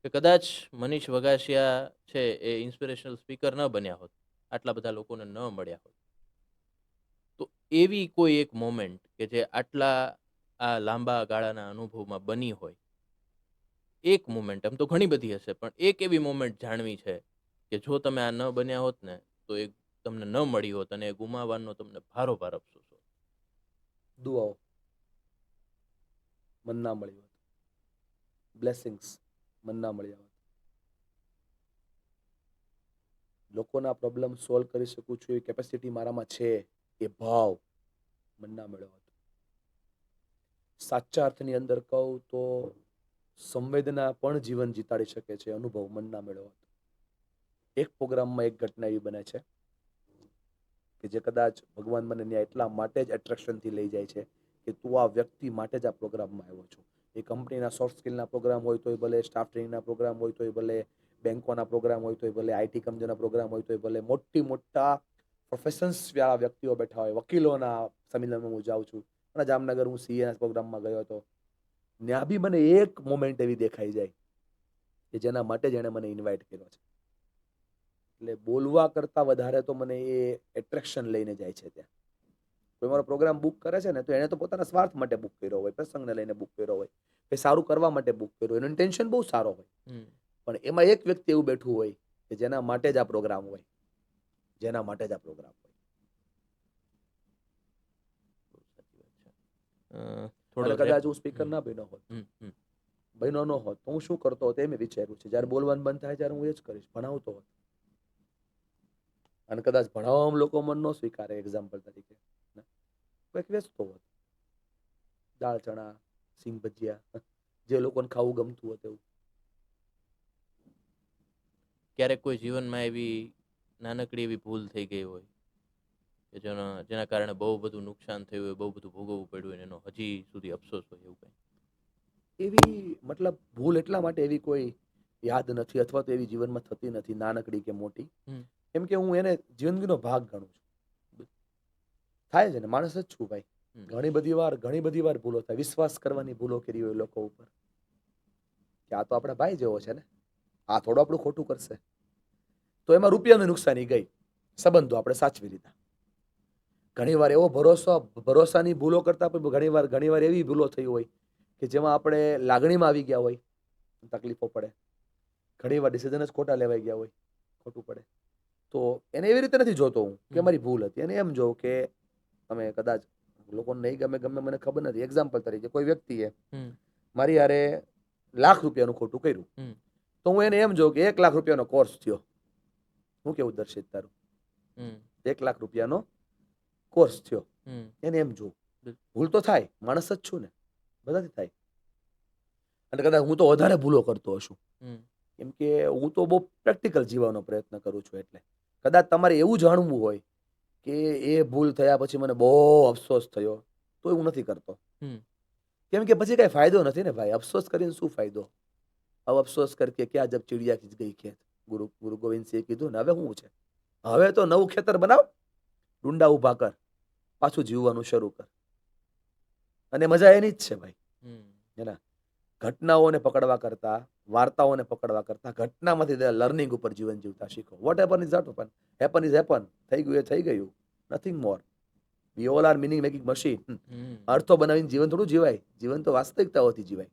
કે કદાચ મનીષ વગાસિયા છે એ ઇન્સ્પિરેશનલ સ્પીકર ન બન્યા હોત, આટલા બધા લોકોને ન મળ્યા હોત, તો એવી કોઈ એક મોમેન્ટ કે જે આટલા આ લાંબા ગાળાના અનુભવમાં બની હોય, એક મોમેન્ટ, એમ તો ઘણી બધી હશે, પણ એક એવી મોમેન્ટ જાણવી છે કે જો તમે આ ન બન્યા હોત ને તો એ તમને ન મળી હોત અને એ ગુમાવવાનો તમને ભારોભાર અફસોસ હોત. દુઆઓ મન ના મળી હોત, બ્લેસિંગ્સ મન ના મળ્યા હોત, લોકોના પ્રોબ્લેમ સોલ્વ કરી શકું છું એ કેપેસિટી મારામાં છે, એ ભાવ મન ના મળ્યો હોત. સાચા અર્થની અંદર કહું તો સંવેદના પણ જીવન જીતાડી શકે છે, અનુભવ મન ના મળ્યો હોત. એક પ્રોગ્રામમાં એક ઘટના એવી બને છે કે જે કદાચ ભગવાન મને ત્યાં એટલા માટે જ એટ્રેક્શનથી લઈ જાય છે કે તું આ વ્યક્તિ માટે જ આ પ્રોગ્રામમાં આવ્યો છો. એ કંપનીના સોફ્ટ સ્કિલના પ્રોગ્રામ હોય તોય ભલે, સ્ટાફ ટ્રેનિંગના પ્રોગ્રામ હોય તોય ભલે, બેંકોના પ્રોગ્રામ હોય તોય ભલે, આઈટી કંપનીના પ્રોગ્રામ હોય તોય ભલે, મોટા પ્રોફેશન્સ વાળા વ્યક્તિઓ બેઠા હોય, વકીલોના સંમેલનમાં હું જાઉં છું. અને જામનગર હું સીએના પ્રોગ્રામમાં ગયો હતો, ત્યાં બી મને એક મોમેન્ટ એવી દેખાઈ જાય કે જેના માટે જ એણે મને ઇન્વાઇટ કર્યો છે. એટલે બોલવા કરતાં વધારે તો મને એ એટ્રેક્શન લઈને જાય છે ત્યાં. કોઈ મારો પ્રોગ્રામ બુક કરે છે ને તો એને તો પોતાના સ્વાર્થ માટે બુક કર્યો હોય, પ્રસંગને લઈને બુક કર્યો હોય, કે સારું કરવા માટે બુક કર્યો, એનો ઇન્ટેન્શન બહુ સારો હોય. પણ એમાં એક વ્યક્તિ એવું બેઠું હોય કે જેના માટે જ આ પ્રોગ્રામ હોય, જેના માટે જ આ પ્રોગ્રામ હોય. અને કદાચ હું સ્પીકર ના બન્યો હોત, બન્યો ન હોત તો હું શું કરતો હોત એ મેં વિચાર્યું છે. જ્યારે બોલવાનું બંધ થાય ત્યારે હું એ જ કરીશ, ભણાવતો હોત. અને કદાચ ભણાવવામાં લોકો મન ન સ્વીકારે, એક્ઝામ્પલ તરીકે કંઈક વેચતો હોત, દાળ ચણા, સિંગ ભજીયા, જે લોકોને ખાવું ગમતું હોય તેવું. ક્યારેક કોઈ જીવનમાં એવી નાનકડી એવી ભૂલ થઈ ગઈ હોય કે જેના કારણે બહુ બધું નુકસાન થયું હોય, બહુ બધું ભોગવવું પડ્યું હોય, એનો હજી સુધી અફસોસ હોય એવું કંઈ? એવી મતલબ ભૂલ એટલા માટે એવી કોઈ યાદ નથી, અથવા તો એવી જીવનમાં થતી નથી, નાનકડી કે મોટી, કેમ કે હું એને જિંદગીનો ભાગ ગણું છું. થાય છે ને, માણસ જ છું ભાઈ. ઘણી બધી વાર ભૂલો થાય. વિશ્વાસ કરવાની ભૂલો કરી હોય લોકો ઉપર, કે આ તો આપણા ભાઈ જેવો છે ને, આ થોડો આપણું ખોટું કરશે, તો એમાં રૂપિયાની નુકસાની ગઈ, સંબંધો આપણે સાચવી લીધા. ઘણીવાર એવો ભરોસાની ભૂલો કરતા પણ ઘણીવાર એવી ભૂલો થઈ હોય કે જેમાં આપણે લાગણીમાં આવી ગયા હોય, તકલીફો પડે. ઘણીવાર ડિસિઝન જ ખોટા લેવાઈ ગયા હોય, ખોટું પડે. તો એને એવી રીતે નથી જોતો હું કે મારી ભૂલ હતી. એને એમ જોઉં કે તમે કદાચ લોકોને નહીં ગમે મને ખબર નથી, એક્ઝામ્પલ તરીકે કોઈ વ્યક્તિએ મારી હારે ₹1,00,000 ખોટું કર્યું, તો હું એને એમ જોઉં કે ₹1,00,000 કોર્સ થયો. હું કેવું દર્શિત તારું? ₹1,00,000 કોર્સ થયો, એને એમ જોઉં. ભૂલ તો થાય, માણસ જ છું ને, બધાથી થાય. અને કદાચ હું તો વધારે ભૂલો કરતો હશું, કેમ કે હું તો બહુ પ્રેક્ટિકલ જીવવાનો પ્રયત્ન કરું છું. એટલે કદાચ તમારે એવું જાણવું હોય કે એ ભૂલ થયા પછી મને બહુ અફસોસ થયો, તો હું નથી કરતો. કેમ કે પછી કઈ ફાયદો નથી ને ભાઈ, અફસોસ કરીને શું ફાયદો? હવે અફસોસ કરકે ક્યાં જબ ચિડિયા ખીંચ ગઈ ખેત, ગુરુ ગોવિંદસિંહે કીધું ને. હવે શું છે? હવે તો નવું ખેતર બનાવ, ડુંડા ઉભા કર, પાછું જીવવાનું શરૂ કર. અને મજા એની જ છે ભાઈ. એના ઘટનાઓને પકડવા કરતા, વાર્તાઓને પકડવા કરતા, ઘટનામાંથી લર્નિંગ ઉપર જીવન જીવતા શીખો. What happen is that happen, happen is happen. થઈ ગયું એ થઈ ગયું, nothing more. We all are meaning making machine. અર્થો બનાવીને જીવન થોડું જીવાય, જીવન તો વાસ્તવિકતાઓથી જીવાય.